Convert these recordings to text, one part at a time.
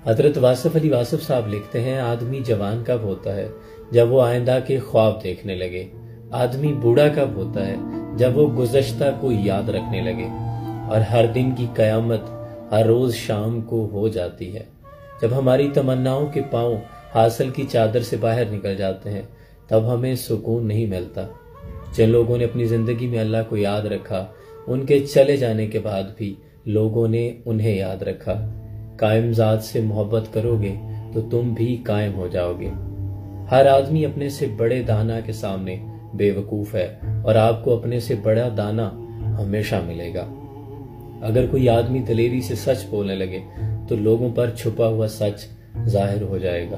حضرت واصف علی واصف صاحب لکھتے ہیں آدمی جوان کب ہوتا ہے جب وہ آئندہ کے خواب دیکھنے لگے، آدمی بوڑھا کب ہوتا ہے جب وہ گزشتہ کو یاد رکھنے لگے، اور ہر دن کی قیامت ہر روز شام کو ہو جاتی ہے جب ہماری تمناؤں کے پاؤں حاصل کی چادر سے باہر نکل جاتے ہیں، تب ہمیں سکون نہیں ملتا۔ جن لوگوں نے اپنی زندگی میں اللہ کو یاد رکھا، ان کے چلے جانے کے بعد بھی لوگوں نے انہیں یاد رکھا۔ قائم ذات سے محبت کرو گے تو تم بھی قائم ہو جاؤ گے۔ ہر آدمی اپنے سے بڑے دانا کے سامنے بے وقوف ہے، اور آپ کو اپنے سے بڑا دانا ہمیشہ ملے گا۔ اگر کوئی آدمی دلیری سے سچ بولنے لگے تو لوگوں پر چھپا ہوا سچ ظاہر ہو جائے گا۔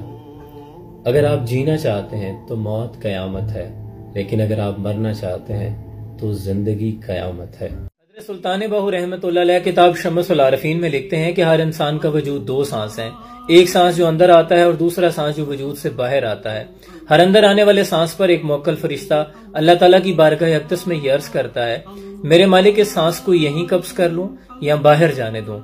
اگر آپ جینا چاہتے ہیں تو موت قیامت ہے، لیکن اگر آپ مرنا چاہتے ہیں تو زندگی قیامت ہے۔ حضرت سلطان باہو رحمۃ اللہ علیہ کتاب شمس العارفین میں لکھتے ہیں کہ ہر انسان کا وجود دو سانس ہیں، ایک سانس جو اندر آتا ہے اور دوسرا سانس جو وجود سے باہر آتا ہے۔ ہر اندر آنے والے سانس پر ایک موکل فرشتہ اللہ تعالیٰ کی بارگاہ اقدس میں یہ عرض کرتا ہے، میرے مالک اس سانس کو یہیں قبض کر لوں یا باہر جانے دوں۔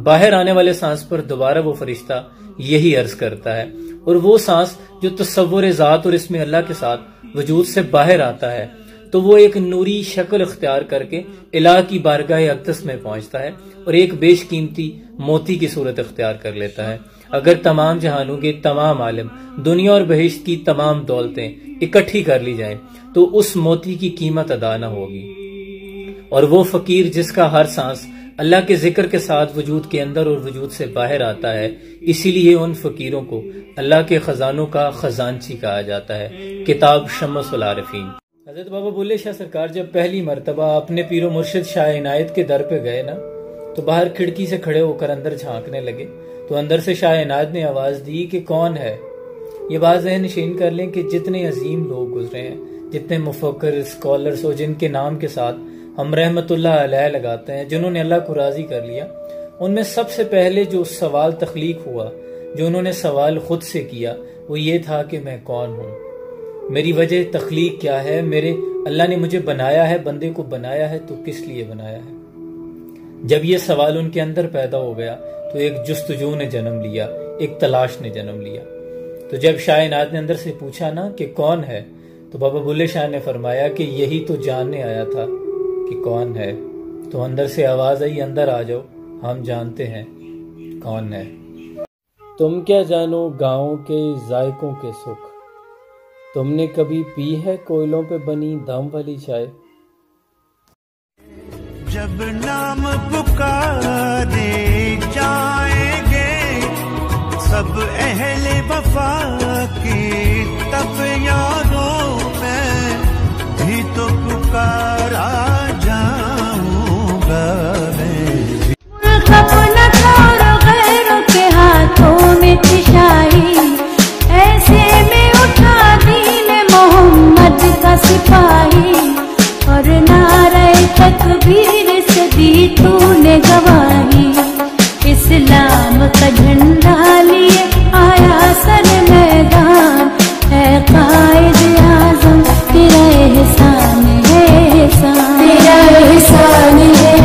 باہر آنے والے سانس پر دوبارہ وہ فرشتہ یہی عرض کرتا ہے، اور وہ سانس جو تصور ذات اور اسم اللہ کے ساتھ وجود سے باہر آتا ہے تو وہ ایک نوری شکل اختیار کر کے الہ کی بارگاہ اقدس میں پہنچتا ہے اور ایک بیش قیمتی موتی کی صورت اختیار کر لیتا ہے۔ اگر تمام جہانوں کے تمام عالم، دنیا اور بہشت کی تمام دولتیں اکٹھی کر لی جائیں تو اس موتی کی قیمت ادا نہ ہوگی، اور وہ فقیر جس کا ہر سانس اللہ کے ذکر کے ساتھ وجود کے اندر اور وجود سے باہر آتا ہے، اسی لیے ان فقیروں کو اللہ کے خزانوں کا خزانچی کہا جاتا ہے۔ کتاب شمس العارفین۔ حضرت بابا بلے شاہ سرکار جب پہلی مرتبہ اپنے پیر و مرشد شاہ عنایت کے در پہ گئے نا، تو باہر کھڑکی سے کھڑے ہو کر اندر جھانکنے لگے تو اندر سے شاہ عنایت نے آواز دی کہ کون ہے؟ یہ بات ذہن نشین کر لیں کہ جتنے عظیم لوگ گزرے ہیں، جتنے مفکر، اسکالرز، اور جن کے نام کے ساتھ ہم رحمت اللہ علیہ لگاتے ہیں، جنہوں نے اللہ کو راضی کر لیا، ان میں سب سے پہلے جو سوال تخلیق ہوا، جو انہوں نے سوال خود سے کیا، وہ یہ تھا کہ میں کون ہوں، میری وجہ تخلیق کیا ہے، میرے اللہ نے مجھے بنایا ہے، بندے کو بنایا ہے تو کس لیے بنایا ہے۔ جب یہ سوال ان کے اندر پیدا ہو گیا تو ایک جستجو نے جنم لیا، ایک تلاش نے جنم لیا۔ تو جب شاہ عنایت نے اندر سے پوچھا نا کہ کون ہے، تو بابا بلے شاہ نے فرمایا کہ یہی تو جاننے آیا تھا کہ کون ہے۔ تو اندر سے آواز آئی، اندر آ جاؤ، ہم جانتے ہیں کون ہے۔ تم کیا جانو گاؤں کے ذائقوں کے سکھ، تم نے کبھی پی ہے کوئلوں پہ بنی دم والی چائے؟ جب نام پکارے جائیں گے سب اہل وفا کی، تب یاروں میں بھی تو پکارا جاؤں گا۔ ملک اپنا چھوڑو غیروں کے ہاتھوں میں شاہی، ایسے میں اٹھا دین محمد کا سپاہی، اور نعرہ تکبیر سے دی تو نے گواہی، اسلام کا جھنڈا لیے آیا سر میدان، اے قائد اعظم تیرا احسان ہے، تیرا احسان ہے۔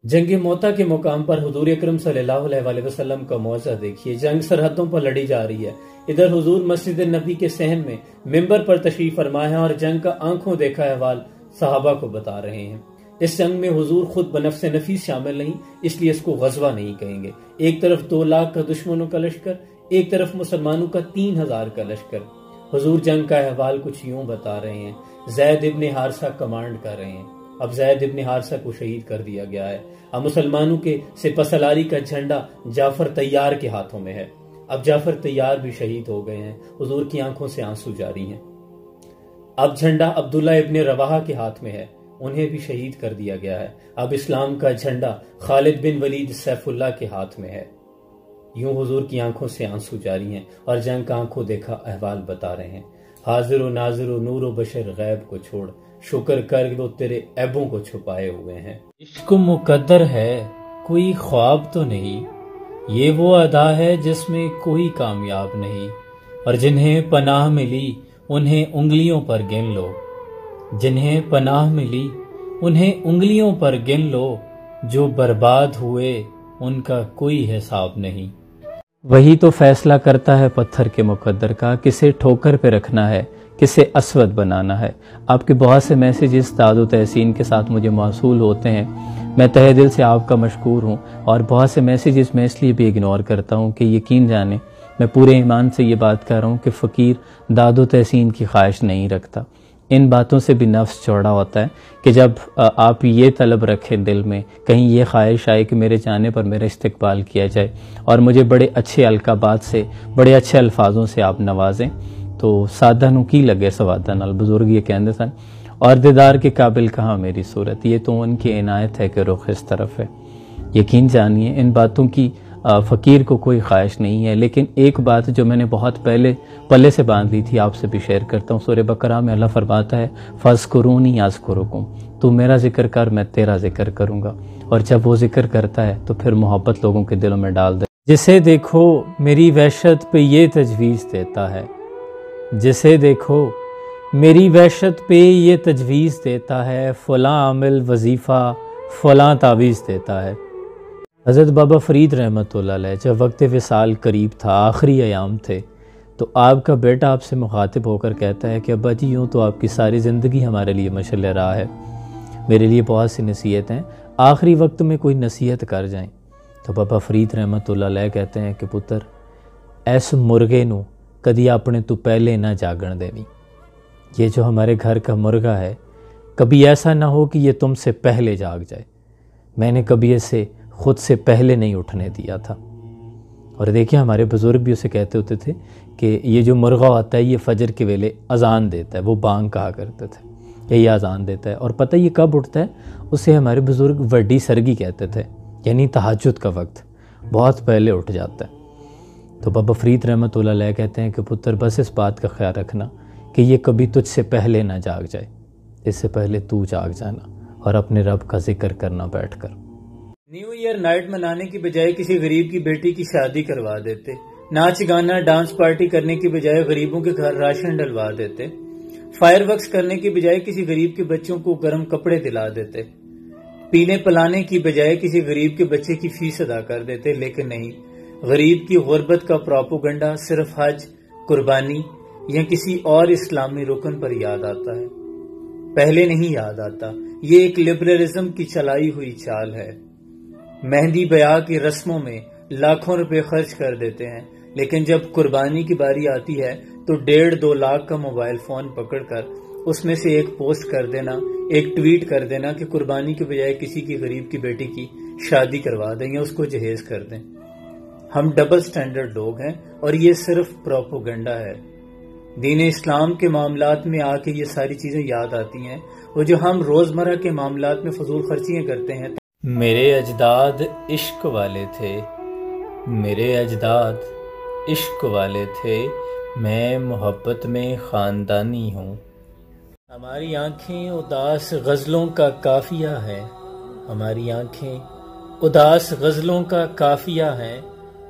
جنگ موتا کے مقام پر حضور اکرم صلی اللہ علیہ وآلہ وسلم کا معجزہ دیکھیے۔ جنگ سرحدوں پر لڑی جا رہی ہے، ادھر حضور مسجد نبی کے صحن میں ممبر پر تشریف فرما ہے اور جنگ کا آنکھوں دیکھا احوال صحابہ کو بتا رہے ہیں۔ اس جنگ میں حضور خود بنفس نفیس شامل نہیں، اس لیے اس کو غزوہ نہیں کہیں گے۔ ایک طرف 2 لاکھ کا دشمنوں کا لشکر، ایک طرف مسلمانوں کا 3000 کا لشکر۔ حضور جنگ کا احوال کچھ یوں بتا رہے ہیں۔ زید ابن حارثہ کمانڈ کر رہے ہیں۔ اب زید ابن حارثہ کو شہید کر دیا گیا ہے۔ اب مسلمانوں کے سپہ سالاری کا جھنڈا جعفر طیار کے ہاتھوں میں ہے۔ اب جعفر طیار بھی شہید ہو گئے ہیں، حضور کی آنکھوں سے آنسو جاری ہیں۔ اب جھنڈا عبداللہ ابن رواحہ کے ہاتھ میں ہے، انہیں بھی شہید کر دیا گیا ہے۔ اب اسلام کا جھنڈا خالد بن ولید سیف اللہ کے ہاتھ میں ہے۔ یوں حضور کی آنکھوں سے آنسو جاری ہیں اور جنگ کا آنکھوں دیکھا احوال بتا رہے ہیں۔ حاضر و ناظر و نور و بشر غیب کو چھوڑ، شکر کر وہ تیرے عیبوں کو چھپائے ہوئے ہیں۔ عشق مقدر ہے کوئی خواب تو نہیں، یہ وہ ادا ہے جس میں کوئی کامیاب نہیں، اور جنہیں پناہ ملی انہیں انگلیوں پر گن لو، جنہیں پناہ ملی انہیں انگلیوں پر گن لو، جو برباد ہوئے ان کا کوئی حساب نہیں۔ وہی تو فیصلہ کرتا ہے پتھر کے مقدر کا، کسے ٹھوکر پہ رکھنا ہے، کسے اسود بنانا ہے۔ آپ کے بہت سے میسیجز داد و تحسین کے ساتھ مجھے موصول ہوتے ہیں، میں تہہ دل سے آپ کا مشکور ہوں، اور بہت سے میسیجز میں اس لیے بھی اگنور کرتا ہوں کہ یقین جانیں میں پورے ایمان سے یہ بات کہہ رہا ہوں کہ فقیر داد و تحسین کی خواہش نہیں رکھتا۔ ان باتوں سے بھی نفس چوڑا ہوتا ہے کہ جب آپ یہ طلب رکھیں دل میں، کہیں یہ خواہش آئے کہ میرے جانے پر میرا استقبال کیا جائے اور مجھے بڑے اچھے القابات سے، بڑے اچھے الفاظوں سے آپ نوازیں، تو سادہ نو کی لگے سوادہ نال، بزرگ یہ کہندے سن، اور دیدار کے قابل کہاں میری صورت، یہ تو ان کی عنایت ہے کہ رخ اس طرف ہے۔ یقین جانیے ان باتوں کی فقیر کو کوئی خواہش نہیں ہے، لیکن ایک بات جو میں نے بہت پہلے پلے سے باندھ لی تھی آپ سے بھی شیئر کرتا ہوں۔ سورہ بقرہ میں اللہ فرماتا ہے فَاذْكُرُونِی أَذْكُرُکُم، تو میرا ذکر کر میں تیرا ذکر کروں گا، اور جب وہ ذکر کرتا ہے تو پھر محبت لوگوں کے دلوں میں ڈال دے۔ جسے دیکھو میری وحشت پہ یہ تجویز دیتا ہے، جسے دیکھو میری وحشت پہ یہ تجویز دیتا ہے، فلاں عمل وظیفہ فلاں تعویذ دیتا ہے۔ حضرت بابا فرید رحمۃ اللہ علیہ جب وقت وصال قریب تھا، آخری ایام تھے، تو آپ کا بیٹا آپ سے مخاطب ہو کر کہتا ہے کہ ابا جی یوں تو آپ کی ساری زندگی ہمارے لیے مشعل راہ ہے، میرے لیے بہت سی نصیحتیں، آخری وقت میں کوئی نصیحت کر جائیں۔ تو بابا فرید رحمۃ اللہ علیہ کہتے ہیں کہ پتر ایس مرغے نو کدی اپنے تو پہلے نہ جاگن دینی، یہ جو ہمارے گھر کا مرغا ہے کبھی ایسا نہ ہو کہ یہ تم سے پہلے جاگ جائے، میں نے کبھی اسے خود سے پہلے نہیں اٹھنے دیا تھا۔ اور دیکھیں ہمارے بزرگ بھی اسے کہتے ہوتے تھے کہ یہ جو مرغا ہوتا ہے یہ فجر کے ویلے اذان دیتا ہے، وہ بانگ کہا کرتے تھے کہ یہ اذان دیتا ہے، اور پتہ یہ کب اٹھتا ہے، اسے ہمارے بزرگ وڈی سرگی کہتے تھے، یعنی تہجد کا وقت، بہت پہلے اٹھ جاتا ہے۔ تو بابا فرید رحمۃ اللہ علیہ کہتے ہیں کہ پتر بس اس بات کا خیال رکھنا کہ یہ کبھی تجھ سے پہلے نہ جاگ جائے، اس سے پہلے تو جاگ جانا اور اپنے رب کا ذکر کرنا بیٹھ کر۔ نیو ایئر نائٹ منانے کی بجائے کسی غریب کی بیٹی کی شادی کروا دیتے، ناچ گانا ڈانس پارٹی کرنے کی بجائے غریبوں کے گھر راشن ڈلوا دیتے، فائر ورکس کرنے کی بجائے کسی غریب کے بچوں کو گرم کپڑے دلا دیتے، پینے پلانے کی بجائے کسی غریب کے بچے کی فیس ادا کر دیتے، لیکن نہیں، غریب کی غربت کا پروپیگنڈا صرف حج، قربانی یا کسی اور اسلامی رکن پر یاد آتا ہے، پہلے نہیں یاد آتا۔ یہ ایک لبرلزم کی چلائی ہوئی چال ہے۔ مہندی بیاہ کی رسموں میں لاکھوں روپے خرچ کر دیتے ہیں، لیکن جب قربانی کی باری آتی ہے تو 1.5-2 لاکھ کا موبائل فون پکڑ کر اس میں سے ایک پوسٹ کر دینا، ایک ٹویٹ کر دینا کہ قربانی کے بجائے کسی کی غریب کی بیٹی کی شادی کروا دیں یا اس کو جہیز کر دیں۔ ہم ڈبل سٹینڈرڈ لوگ ہیں اور یہ صرف پروپیگنڈا ہے۔ دین اسلام کے معاملات میں آ کے یہ ساری چیزیں یاد آتی ہیں، وہ جو ہم روزمرہ کے معاملات میں فضول خرچیاں کرتے ہیں۔ میرے اجداد عشق والے تھے، میرے اجداد عشق والے تھے، میں محبت میں خاندانی ہوں۔ ہماری آنکھیں اداس غزلوں کا قافیہ ہے، ہماری آنکھیں اداس غزلوں کا قافیہ ہے،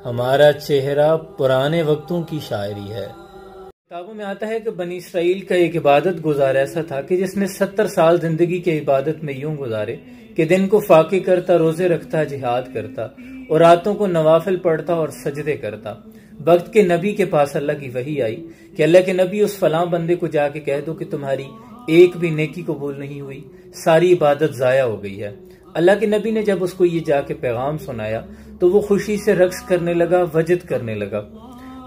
ہمارا چہرہ پرانے وقتوں کی شاعری ہے۔ کتابوں میں آتا ہے کہ بنی اسرائیل کا ایک عبادت گزار ایسا تھا کہ جس نے 70 سال زندگی کی عبادت میں یوں گزارے کہ دن کو فاقے کرتا، روزے رکھتا، جہاد کرتا، اور راتوں کو نوافل پڑھتا اور سجدے کرتا۔ وقت کے نبی کے پاس اللہ کی وحی آئی کہ اللہ کے نبی اس فلاں بندے کو جا کے کہہ دو کہ تمہاری ایک بھی نیکی قبول نہیں ہوئی، ساری عبادت ضائع ہو گئی ہے۔ اللہ کے نبی نے جب اس کو یہ جا کے پیغام سنایا تو وہ خوشی سے رقص کرنے لگا، وجد کرنے لگا۔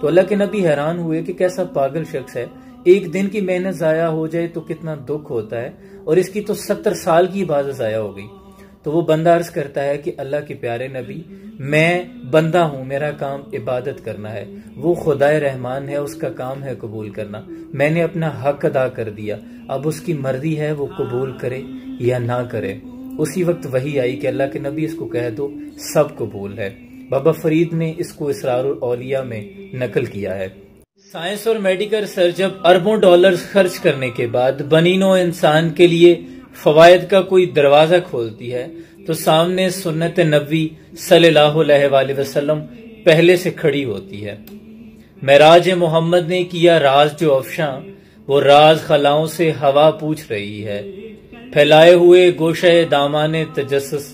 تو اللہ کے نبی حیران ہوئے کہ کیسا پاگل شخص ہے، ایک دن کی محنت ضائع ہو جائے تو کتنا دکھ ہوتا ہے، اور اس کی تو 70 سال کی عبادت ضائع ہو گئی۔ تو وہ بندہ عرض کرتا ہے کہ اللہ کے پیارے نبی، میں بندہ ہوں، میرا کام عبادت کرنا ہے، وہ خدائے رحمان ہے، اس کا کام ہے قبول کرنا، میں نے اپنا حق ادا کر دیا، اب اس کی مرضی ہے وہ قبول کرے یا نہ کرے۔ اسی وقت وحی آئی کہ اللہ کے نبی اس کو کہہ دو سب قبول ہے۔ بابا فرید نے اس کو اسرار الاولیاء میں نقل کیا ہے۔ سائنس اور میڈیکل ریسرچ جب اربوں ڈالرز خرچ کرنے کے بعد بنی نوع انسان کے لیے فوائد کا کوئی دروازہ کھولتی ہے تو سامنے سنت نبوی صلی اللہ علیہ وآلہ وسلم پہلے سے کھڑی ہوتی ہے۔ معراج محمد نے کیا راز جو افشاں، وہ راز خلاؤں سے ہوا پوچھ رہی ہے، پھیلائے ہوئے گوشہ دامان تجسس